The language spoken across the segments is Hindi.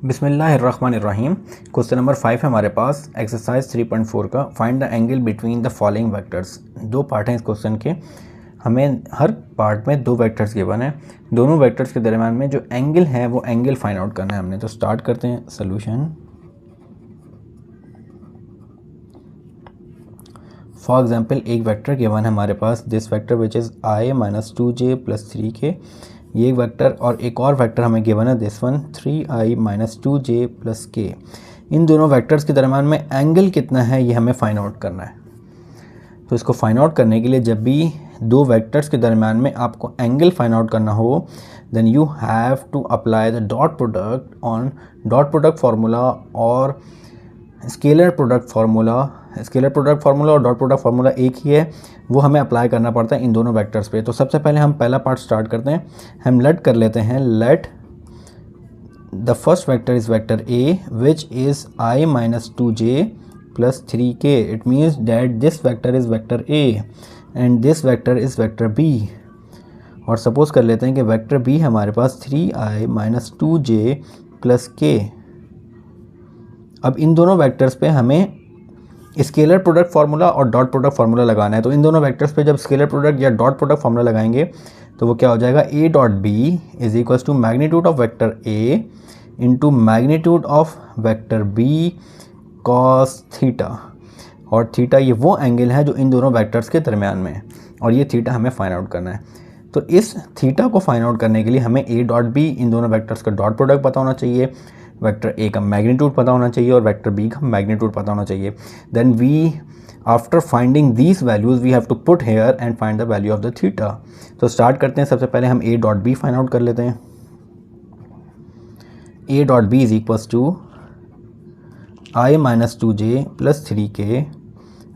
बिस्मिल्लाहिर्रहमानिर्रहीम। क्वेश्चन नंबर 5 है हमारे पास एक्सरसाइज 3.4 का। Find the angle between the following vectors. दो पार्ट हैं इस क्वेश्चन के। हमें हर पार्ट में दो वेक्टर्स गिवन है, दोनों वेक्टर्स के दरमियान में जो एंगल है वो एंगल फाइंड आउट करना है हमने। तो स्टार्ट करते हैं सोल्यूशन। फॉर एग्जाम्पल एक वेक्टर गिवन है हमारे पास, this vector which is i - 2j + 3k। ये एक वेक्टर और एक और वेक्टर हमें गिवन है, this one 3i - 2j + k। इन दोनों वेक्टर्स के दरम्यान में एंगल कितना है ये हमें फाइंड आउट करना है। तो इसको फाइंड आउट करने के लिए जब भी दो वेक्टर्स के दरम्यान में आपको एंगल फाइंड आउट करना हो, then you have to apply the dot product on dot product formula और scalar product formula. Scalar product formula और डॉट प्रोडक्ट फार्मूला एक ही है, वो हमें अप्लाई करना पड़ता है इन दोनों वेक्टर्स पे। तो सबसे पहले हम पहला पार्ट स्टार्ट करते हैं। हम लेट कर लेते हैं, let the first vector is vector A which is i - 2j + 3k। It means that this vector is vector A and this vector is vector B. और सपोज कर लेते हैं कि वेक्टर बी हमारे पास 3i - 2j + k। अब इन दोनों वेक्टर्स पे हमें स्केलर प्रोडक्ट फार्मूला और डॉट प्रोडक्ट फार्मूला लगाना है। तो इन दोनों वेक्टर्स पे जब स्केलर प्रोडक्ट या डॉट प्रोडक्ट फार्मूला लगाएंगे तो वो क्या हो जाएगा, a dot B is equal to magnitude of vector a into magnitude of vector b cos theta. और थीटा ये वो एंगल है जो इन दोनों वेक्टर्स के दरमियान में है और ये थीटा हमें फाइंड आउट करना है। तो इस थीटा को फाइंड आउट करने के लिए हमें a डॉट बी इन दोनों वेक्टर्स का डॉट प्रोडक्ट पता होना चाहिए, वेक्टर ए का मैग्नीट्यूड पता होना चाहिए और वेक्टर बी का मैग्नीट्यूड पता होना चाहिए। Then we after finding these values we have to put here and find the value of the theta. तो स्टार्ट करते हैं। सबसे पहले हम A dot B find out कर लेते हैं। A dot B is equals to i - 2j + 3k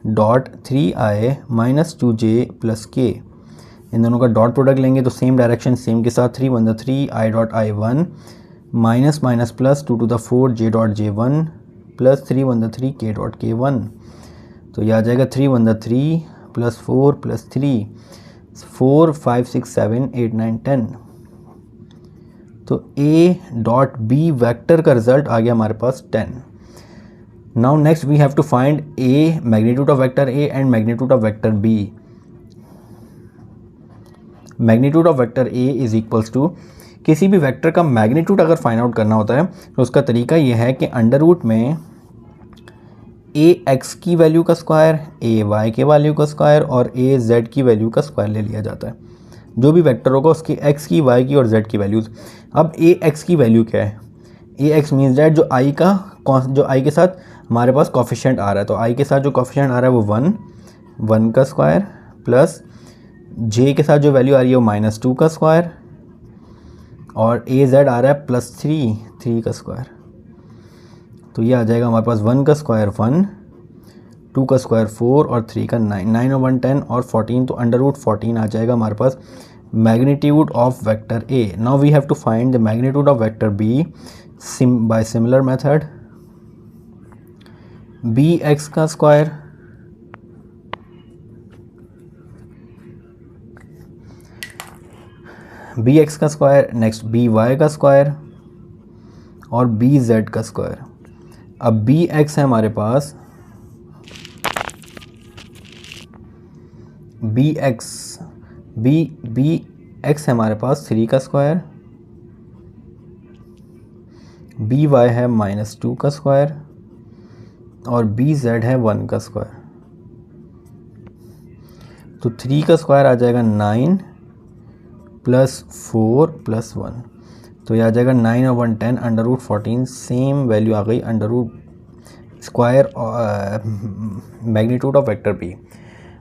dot 3i - 2j + k। इन दोनों का डॉट प्रोडक्ट लेंगे तो सेम डायरेक्शन सेम के साथ 3 × 3 i dot i1 minus minus plus 2 to the 4 j dot j1 plus 3 × 3 k dot k1। तो यह आ जाएगा 3 × 3 + 4 + 3 4 5 6 7 8 9 10। तो a डॉट b वेक्टर का रिजल्ट आ गया हमारे पास 10। Now next we have to find a magnitude of vector a and magnitude of vector b। Magnitude of vector a is equals to, किसी भी वेक्टर का मैग्नीट्यूड अगर फाइंड आउट करना होता है तो उसका तरीका ये है कि अंडर रूट में ए एक्स की वैल्यू का स्क्वायर, ए वाई के वैल्यू का स्क्वायर और ए जेड की वैल्यू का स्क्वायर ले लिया जाता है। जो भी वेक्टर होगा उसकी एक्स की, वाई की और जेड की वैल्यूज़। अब ए एक्स की वैल्यू क्या है, ए एक्स मीन्स दैट जो आई के साथ हमारे पास कॉफिशिएंट आ रहा है, तो आई के साथ जो कॉफिशिएंट आ रहा है वो 1 का स्क्वायर प्लस जे के साथ जो वैल्यू आ रही है वो -2 का स्क्वायर और ए जेड आ रहा है +3 का स्क्वायर। तो ये आ जाएगा हमारे पास 1 का स्क्वायर 1, 2 का स्क्वायर 4 और 3 का 9, 9 और 1 10 और 14। तो अंडर रूट 14 आ जाएगा हमारे पास magnitude of vector A. Now we have to find the magnitude of vector B by similar method. B X का स्क्वायर बी एक्स का स्क्वायर, नेक्स्ट बी वाई का स्क्वायर और बी जेड का स्क्वायर। अब बी एक्स है हमारे पास, बी एक्स है हमारे पास 3 का स्क्वायर, बी वाई है -2 का स्क्वायर और बी जेड है 1 का स्क्वायर। तो 3 का स्क्वायर आ जाएगा 9 + 4 + 1। तो यह आ जाएगा 9 और 1 10 अंडर रूट 14। सेम वैल्यू आ गई under root square magnitude of vector B.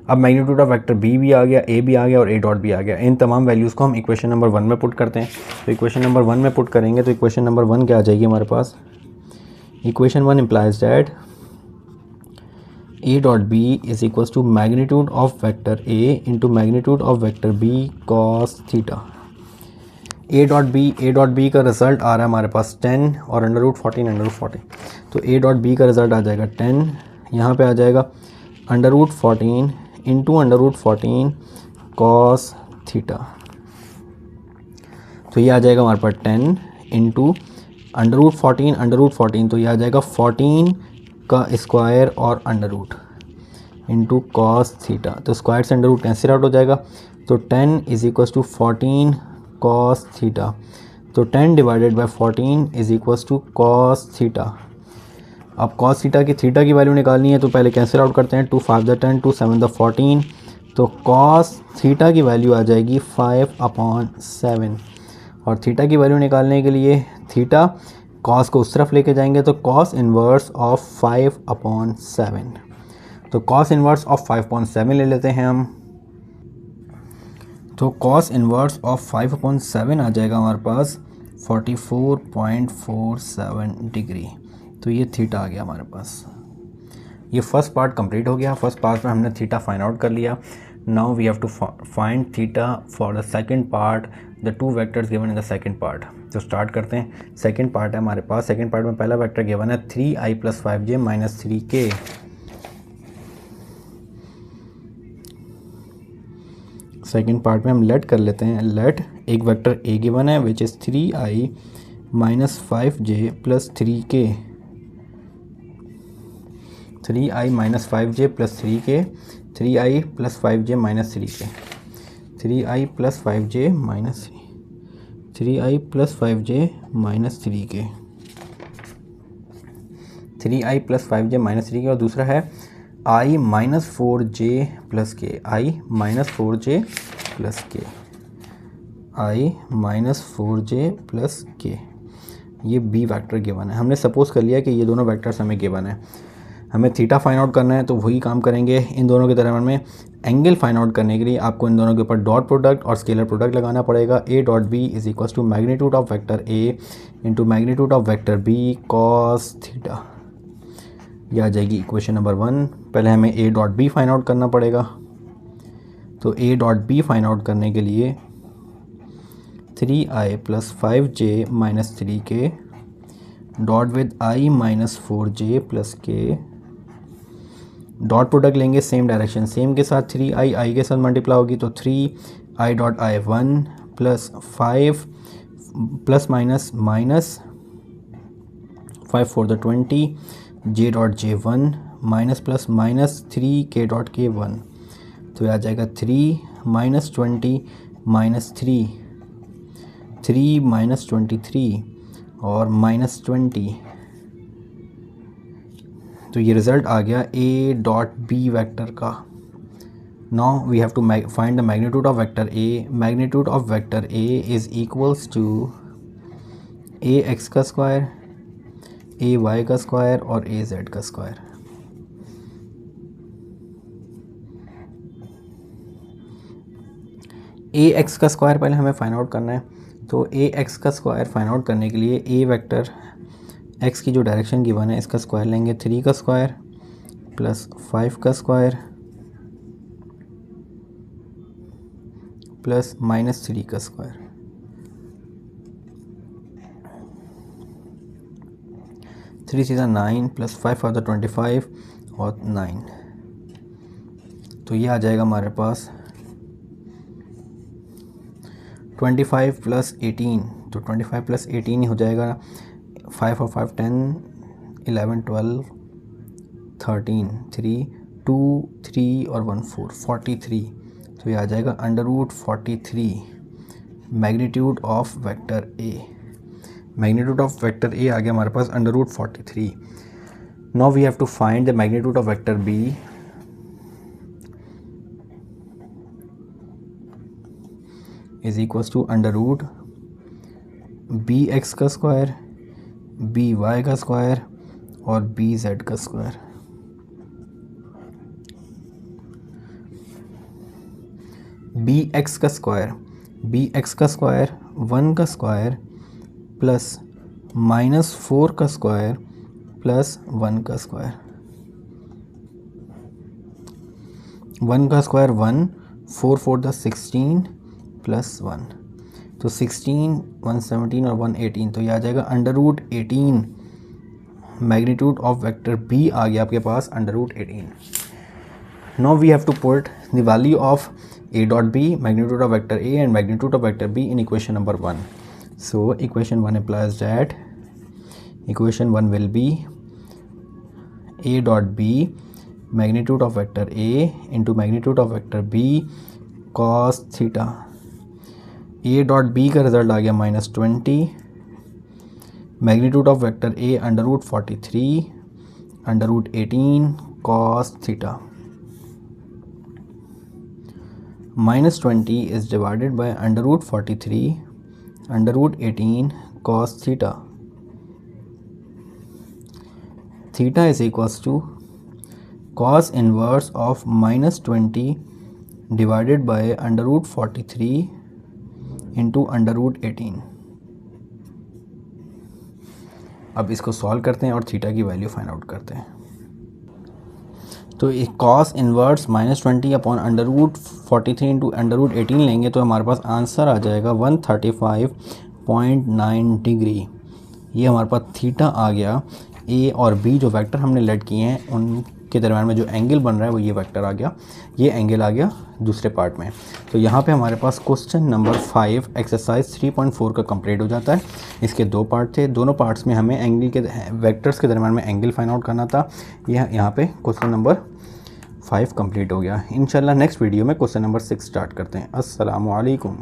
अब मैग्नीट्यूड ऑफ वेक्टर बी भी आ गया, ए भी आ गया और ए डॉट भी आ गया। इन तमाम वैल्यूज़ को हम इक्वेशन नंबर 1 में पुट करते हैं। तो इक्वेशन नंबर 1 में पुट करेंगे तो इक्वेशन नंबर 1 क्या आ जाएगी हमारे पास, equation 1 implies that a dot B is equal to magnitude of vector a into magnitude of vector b cos theta. a dot B का रिजल्ट आ रहा है हमारे पास 10 और अंडर रूट 14 अंडर रूट 14। तो a डॉट बी का रिजल्ट आ जाएगा 10, यहाँ पे आ जाएगा under root 14 into under root 14 cos theta. तो ये आ जाएगा हमारे पास 10 इंटू अंडर रूट 14 तो यह आ जाएगा 14 का स्क्वायर और under root into cos theta. तो स्क्वायर से अंडर रूट कैंसिल आउट हो जाएगा, तो 10 is equals to 14 cos theta. तो 10 divided by 14 is equals to cos theta. अब कॉस थीटा की वैल्यू निकालनी है, तो पहले कैंसिल आउट करते हैं। 2 5 द 10, 2 7 द 14, तो कॉस थीटा की वैल्यू आ जाएगी 5/7। और थीटा की वैल्यू निकालने के लिए थीटा कॉस को उस तरफ लेके जाएंगे, तो कॉस इन्वर्स ऑफ 5/7। तो कॉस इन्वर्स ऑफ 5/7 ले लेते हैं हम। तो कॉस इन्वर्स ऑफ 5/7 आ जाएगा हमारे पास 44.47 डिग्री। तो ये थीटा आ गया हमारे पास। ये फर्स्ट पार्ट कंप्लीट हो गया। फर्स्ट पार्ट में हमने थीटा फाइंड आउट कर लिया। Now we have to find theta for the second part, the two vectors given in the second part. तो स्टार्ट करते हैं। सेकंड पार्ट है हमारे पास। सेकंड पार्ट में पहला वेक्टर गिवन है 3i + 5j - 3k। Second part में हम लेट कर लेते हैं। लेट एक वेक्टर a गिवन है which is 3i - 5j + 3k। 3i - 5j + 3k, 3i + 5j - 3k, 3i + 5j - 3, 3i + 5j - 3k, 3i + 5j - 3k। और दूसरा है i - 4j + k, i - 4j + k, i - 4j + k। ये b वेक्टर गिवन है। हमने सपोज कर लिया कि ये दोनों वेक्टर्स हमें गिवन है। हमें थीटा फाइंड आउट करना है, तो वही काम करेंगे। इन दोनों के दरम्यान में एंगल फाइंड आउट करने के लिए आपको इन दोनों के ऊपर डॉट प्रोडक्ट और स्केलर प्रोडक्ट लगाना पड़ेगा। a dot b is equals to magnitude of vector a into magnitude of vector b cos theta. यह आ जाएगी इक्वेशन नंबर 1। पहले हमें a dot b find out करना पड़ेगा। तो a dot b find out करने के लिए 3i + 5j - 3k dot with i - 4j + k। Dot product लेंगे सेम डायरेक्शन सेम के साथ, 3i i के साथ मल्टीप्लाई होगी, तो 3i dot i 1 + 5 + -5 4 the 20 j dot j 1 -+ 3k dot k 1। तो यह आ जाएगा 3 - 20 -3, 3 - 23 और -20। तो ये रिज़ल्ट आ गया a डॉट b वेक्टर का। Now we have to find the magnitude of vector a। Magnitude of vector a is equals to ax का स्क्वायर, ay का स्क्वायर और az का स्क्वायर। ax का स्क्वायर पहले हमें फाइंड आउट करना है। तो ax का स्क्वायर फाइंड आउट करने के लिए a वेक्टर x की जो डायरेक्शन गिवन है इसका स्क्वायर लेंगे, 3 का स्क्वायर + 5 का स्क्वायर + -3 का स्क्वायर। 3 × 9 + 5 × 25 और 9। तो ये आ जाएगा हमारे पास 25 + 18। तो 25 + 18 ही हो जाएगा। 5 और 5 10 11 12 13 3 2 3 और 1 4 43। तो ये आ जाएगा √43 magnitude of vector a। Magnitude of vector a आ गया हमारे पास √43। Now we have to find the magnitude of vector b। Is equals to √bx का स्क्वायर, by का स्क्वायर और bz का स्क्वायर। bx का स्क्वायर 1 का स्क्वायर प्लस -4 का स्क्वायर प्लस 1 का स्क्वायर। 1 का स्क्वायर 1, 4 4 द 16 + 1। तो 16 117 और 118। तो ये आ जाएगा √18 मैग्नीट्यूड ऑफ वेक्टर b आ गया आपके पास √18। Now we have to put the value of a dot b, magnitude of vector a and magnitude of vector b in equation number 1। So equation 1 implies that equation 1 will be a dot b magnitude of vector a into magnitude of vector b cos theta. a dot b का रिजल्ट आ गया -20, magnitude of vector a √43 √18 cos theta. -20 is divided by √43 √18 cos theta. Theta is equals to cos inverse of -20 divided by √43 into √18। अब इसको सॉल्व करते हैं और थीटा की वैल्यू फाइंड आउट करते हैं। तो एक कॉस इन्वर्स -20 अपॉन √43 इंटू √18 लेंगे तो हमारे पास आंसर आ जाएगा 135.9 डिग्री। ये हमारे पास थीटा आ गया। ए और बी जो वेक्टर हमने लेट किए हैं उनके दरम्यान में जो एंगल बन रहा है वो ये वेक्टर आ गया, ये एंगल आ गया दूसरे पार्ट में। तो यहाँ पे हमारे पास क्वेश्चन नंबर 5 एक्सरसाइज 3.4 का कंप्लीट हो जाता है। इसके दो पार्ट थे, दोनों पार्ट्स में हमें एंगल के वेक्टर्स के दरम्यान में एंगल फाइंड आउट करना था। यह यहाँ पे क्वेश्चन नंबर 5 कंप्लीट हो गया। इंशाल्लाह नेक्स्ट वीडियो में क्वेश्चन नंबर 6 स्टार्ट करते हैं। अस्सलामु अलैकुम।